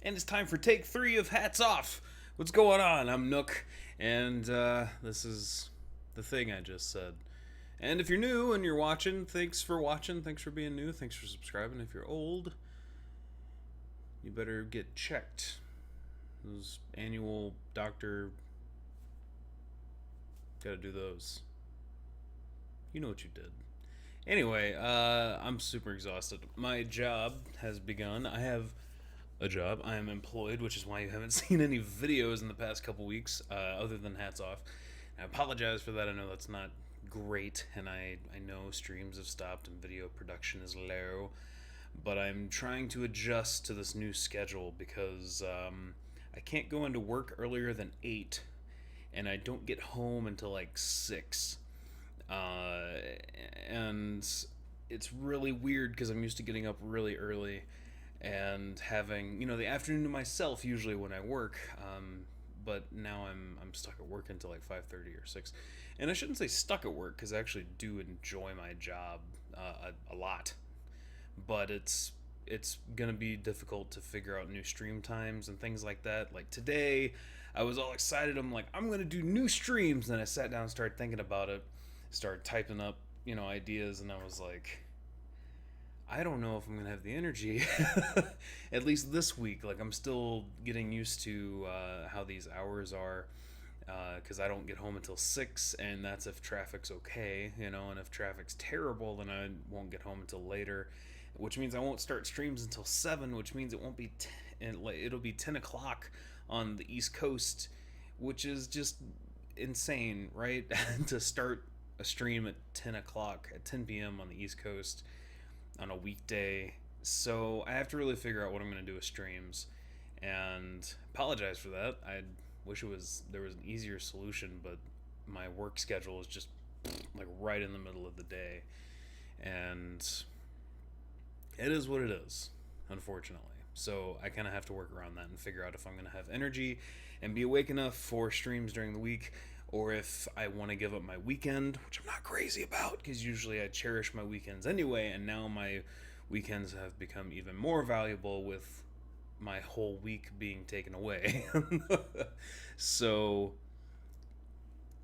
And it's time for take 3 of Hats Off. What's going on? I'm Nook, and this is the thing I just said. And if you're new and you're watching, thanks for watching. Thanks for being new. Thanks for subscribing. If you're old, you better get checked. Those annual doctor, gotta do those. You know what you did. Anyway, I'm super exhausted. My job has begun. I have a job. I am employed, which is why you haven't seen any videos in the past couple weeks, other than Hats Off. I apologize for that. I know that's not great, and I know streams have stopped and video production is low, but I'm trying to adjust to this new schedule because I can't go into work earlier than 8, and I don't get home until like 6. And it's really weird because I'm used to getting up really early and having the afternoon to myself usually when I work. But now I'm stuck at work until like 5:30 or 6, and I shouldn't say stuck at work because I actually do enjoy my job a lot. But it's gonna be difficult to figure out new stream times and things like that. Like today, I was all excited. I'm like, I'm gonna do new streams. Then I sat down and started thinking about it, started typing up ideas, and I was like, I don't know if I'm gonna have the energy, at least this week. Like I'm still getting used to how these hours are, because I don't get home until 6, and that's if traffic's okay, And if traffic's terrible, then I won't get home until later, which means I won't start streams until 7, which means it won't be it'll be 10 o'clock on the East Coast, which is just insane, right? To start a stream at 10 o'clock at 10 p.m. on the East Coast on a weekday. So I have to really figure out what I'm going to do with streams, and apologize for that. I wish there was an easier solution, but my work schedule is just like right in the middle of the day, and it is what it is, unfortunately. So I kind of have to work around that and figure out if I'm going to have energy and be awake enough for streams during the week, or if I want to give up my weekend, which I'm not crazy about because usually I cherish my weekends anyway, and now my weekends have become even more valuable with my whole week being taken away. So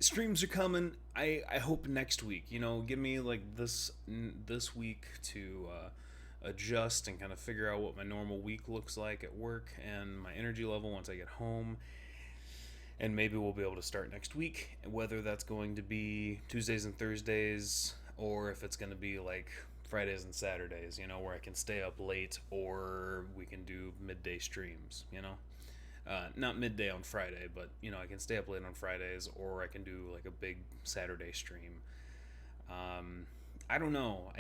streams are coming. I hope next week, give me like this week to adjust and kind of figure out what my normal week looks like at work and my energy level once I get home. And maybe we'll be able to start next week, whether that's going to be Tuesdays and Thursdays, or if it's going to be like Fridays and Saturdays, where I can stay up late, or we can do midday streams, not midday on Friday, but, I can stay up late on Fridays, or I can do like a big Saturday stream. I don't know.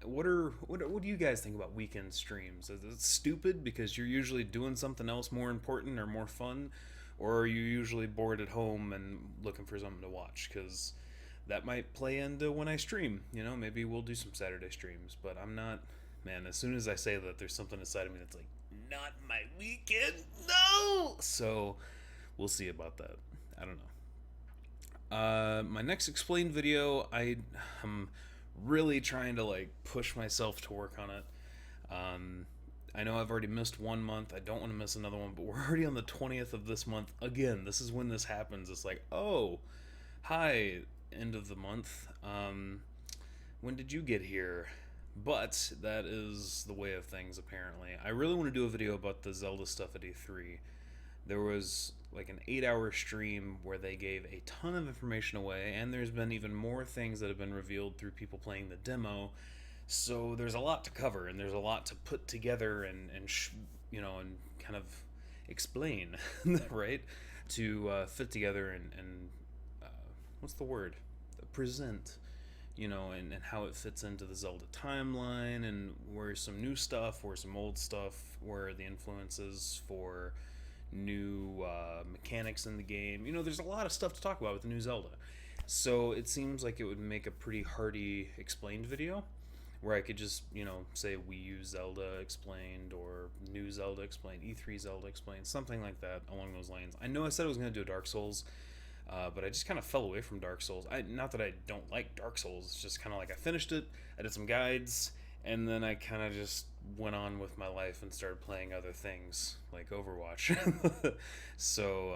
What do you guys think about weekend streams? Is it stupid because you're usually doing something else more important or more fun? Or are you usually bored at home and looking for something to watch? Because that might play into when I stream. Maybe we'll do some Saturday streams. But I'm not... Man, as soon as I say that, there's something inside of me that's like, not my weekend, no! So, we'll see about that. I don't know. My next explained video, I'm really trying to, push myself to work on it. I know I've already missed 1 month. I don't want to miss another one, but we're already on the 20th of this month. Again, this is when this happens. It's like, oh, hi, end of the month. When did you get here? But that is the way of things, apparently. I really want to do a video about the Zelda stuff at E3. There was like an 8-hour stream where they gave a ton of information away, and there's been even more things that have been revealed through people playing the demo. So there's a lot to cover, and there's a lot to put together and kind of explain, right? To fit together and what's the word? Present, and how it fits into the Zelda timeline, and where's some new stuff, where's some old stuff, where are the influences for new mechanics in the game. There's a lot of stuff to talk about with the new Zelda. So it seems like it would make a pretty hearty explained video, where I could just, say Wii U Zelda explained, or new Zelda explained, E3 Zelda explained, something like that along those lines. I know I said I was going to do a Dark Souls, but I just kind of fell away from Dark Souls. Not that I don't like Dark Souls, it's just kind of like I finished it, I did some guides, and then I kind of just went on with my life and started playing other things like Overwatch. So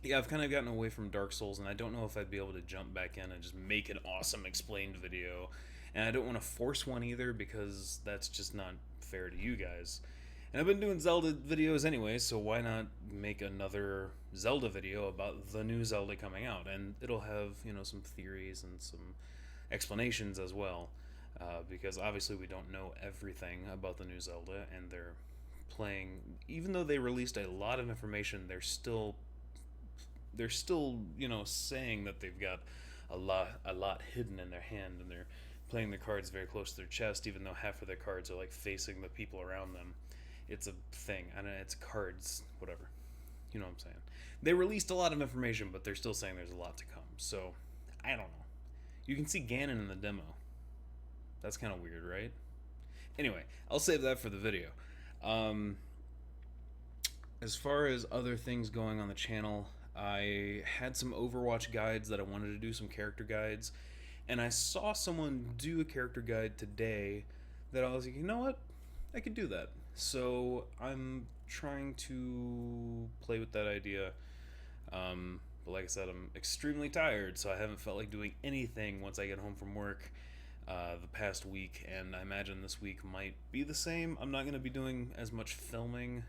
yeah, I've kind of gotten away from Dark Souls, and I don't know if I'd be able to jump back in and just make an awesome explained video. And I don't want to force one either because that's just not fair to you guys. And I've been doing Zelda videos anyway, so why not make another Zelda video about the new Zelda coming out? And it'll have, some theories and some explanations as well. Because obviously we don't know everything about the new Zelda, and they're playing. Even though they released a lot of information, they're still saying that they've got a lot hidden in their hand, and they're playing the cards very close to their chest, even though half of their cards are like facing the people around them. It's a thing. I don't know. It's cards, whatever. You know what I'm saying? They released a lot of information, but they're still saying there's a lot to come. So I don't know. You can see Ganon in the demo. That's kind of weird, right? Anyway, I'll save that for the video. As far as other things going on the channel, I had some Overwatch guides that I wanted to do, some character guides, and I saw someone do a character guide today that I was like, you know what? I could do that. So I'm trying to play with that idea. But like I said, I'm extremely tired, so I haven't felt like doing anything once I get home from work the past week, and I imagine this week might be the same. I'm not going to be doing as much filming,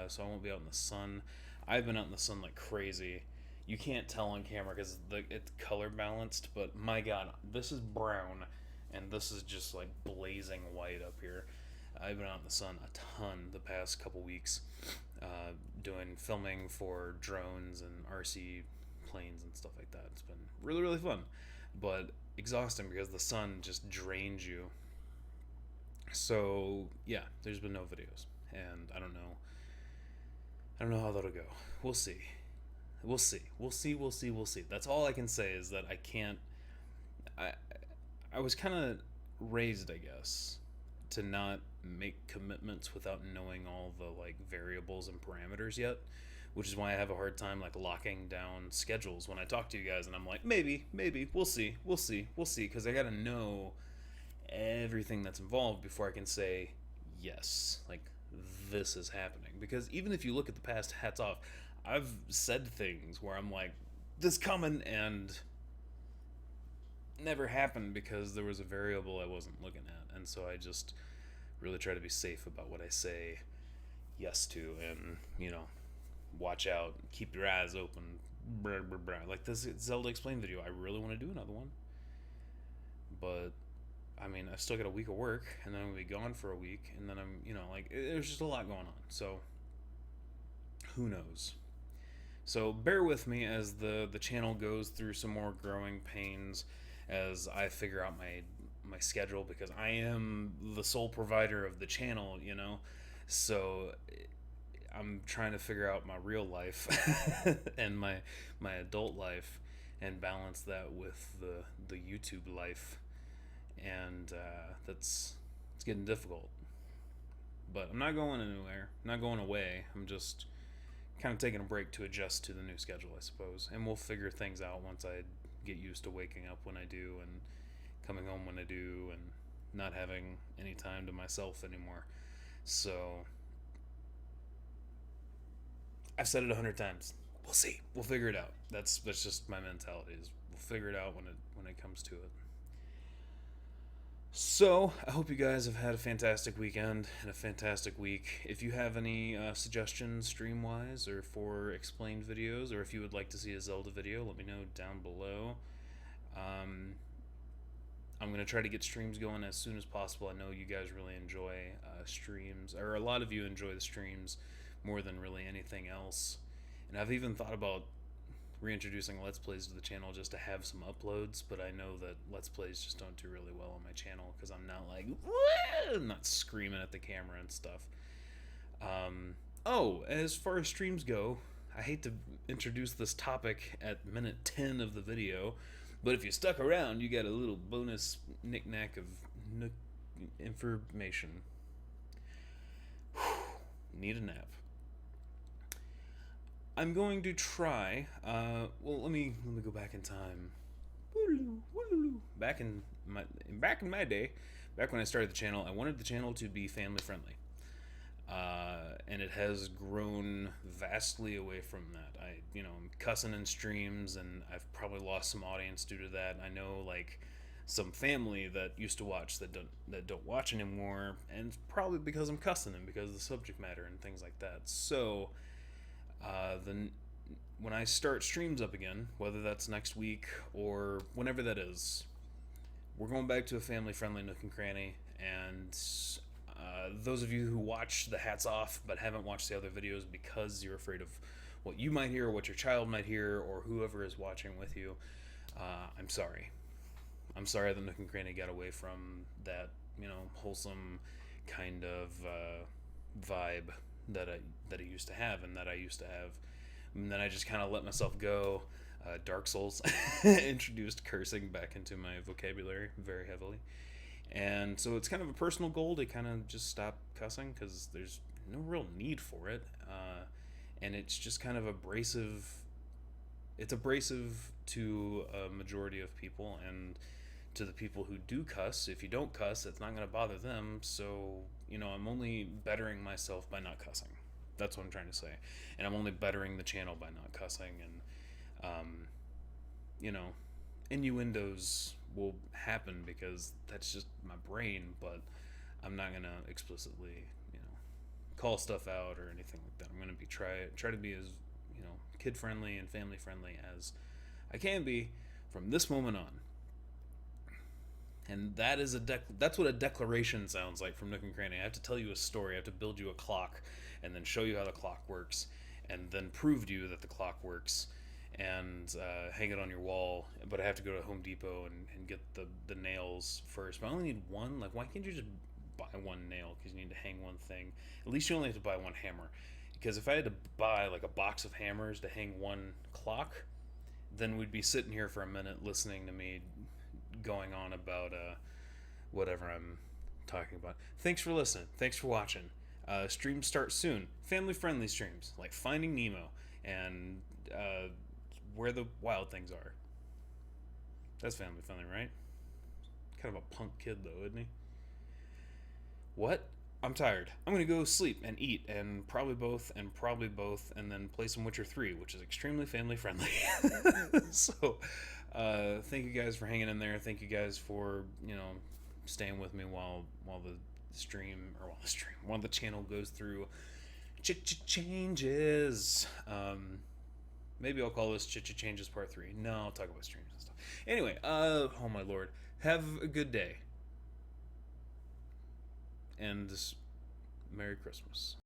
so I won't be out in the sun. I've been out in the sun like crazy. You can't tell on camera because it's color balanced, but my god, this is brown, and this is just like blazing white up here. I've been out in the sun a ton the past couple weeks, doing filming for drones and RC planes and stuff like that. It's been really, really fun, but exhausting because the sun just drains you. So yeah, there's been no videos, and I don't know how that'll go. We'll see. We'll see. That's all I can say is that I can't. I was kind of raised, I guess, to not make commitments without knowing all the like variables and parameters yet, which is why I have a hard time like locking down schedules when I talk to you guys, and I'm like, maybe, we'll see, because I gotta know everything that's involved before I can say yes, like this is happening. Because even if you look at the past, hats off, I've said things where I'm like, this coming, and never happened because there was a variable I wasn't looking at, and so I just really try to be safe about what I say yes to, and watch out, keep your eyes open, blah, blah, blah. Like this Zelda Explained video, I really want to do another one, but I mean, I've still got a week of work, and then I'm gonna be gone for a week, and then I'm, like there's just a lot going on, so who knows. So bear with me as the channel goes through some more growing pains as I figure out my schedule, because I am the sole provider of the channel, so I'm trying to figure out my real life and my adult life and balance that with the YouTube life, and it's getting difficult. But I'm not going anywhere, I'm not going away. I'm just kind of taking a break to adjust to the new schedule, I suppose, and we'll figure things out once I get used to waking up when I do and coming home when I do and not having any time to myself anymore. So I've said it 100 times. We'll see. We'll figure it out. That's just my mentality. Is we'll figure it out when it comes to it. So I hope you guys have had a fantastic weekend and a fantastic week. If you have any suggestions stream-wise or for explained videos, or if you would like to see a Zelda video, let me know down below. I'm going to try to get streams going as soon as possible. I know you guys really enjoy streams, or a lot of you enjoy the streams more than really anything else. And I've even thought about reintroducing Let's Plays to the channel just to have some uploads, but I know that Let's Plays just don't do really well on my channel because I'm not like, I'm not screaming at the camera and stuff. As far as streams go, I hate to introduce this topic at minute 10 of the video, but if you stuck around, you got a little bonus knick-knack of Nook information. Need a nap. I'm going to try. Let me go back in time. Back in my day, back when I started the channel, I wanted the channel to be family friendly. And it has grown vastly away from that. I'm cussing in streams, and I've probably lost some audience due to that. I know, like, some family that used to watch that don't watch anymore, and it's probably because I'm cussing them because of the subject matter and things like that. So, then when I start streams up again, whether that's next week or whenever that is, we're going back to a family friendly Nook and Cranny, and those of you who watch the hats off but haven't watched the other videos because you're afraid of what you might hear or what your child might hear or whoever is watching with you, I'm sorry. I'm sorry that Nook and Cranny got away from that, wholesome kind of vibe that I used to have and that I used to have. And then I just kind of let myself go. Dark Souls introduced cursing back into my vocabulary very heavily. And so it's kind of a personal goal to kind of just stop cussing because there's no real need for it. And it's just kind of abrasive. It's abrasive to a majority of people, and to the people who do cuss. If you don't cuss, it's not going to bother them. So, I'm only bettering myself by not cussing. That's what I'm trying to say. And I'm only bettering the channel by not cussing. And, you know, innuendos will happen because that's just my brain, but I'm not going to explicitly, call stuff out or anything like that. I'm going to try to be as, kid friendly and family friendly as I can be from this moment on. And that is that's what a declaration sounds like from Nook and Cranny. I have to tell you a story. I have to build you a clock, and then show you how the clock works, and then prove to you that the clock works, and hang it on your wall. But I have to go to Home Depot and get the nails first. But I only need one. Like, why can't you just buy one nail? Because you need to hang one thing. At least you only have to buy one hammer. Because if I had to buy like a box of hammers to hang one clock, then we'd be sitting here for a minute listening to me going on about whatever I'm talking about. Thanks for listening. Thanks for watching. Streams start soon. Family friendly streams like Finding Nemo and Where the Wild Things Are. That's family friendly, right? Kind of a punk kid though, isn't he? What? I'm tired. I'm gonna go sleep and eat and probably both, and then play some Witcher 3, which is extremely family friendly. So, thank you guys for hanging in there. Thank you guys for staying with me while the stream while the channel goes through changes. Maybe I'll call this changes part 3. No, I'll talk about streams and stuff. Anyway, oh my lord, have a good day. And Merry Christmas.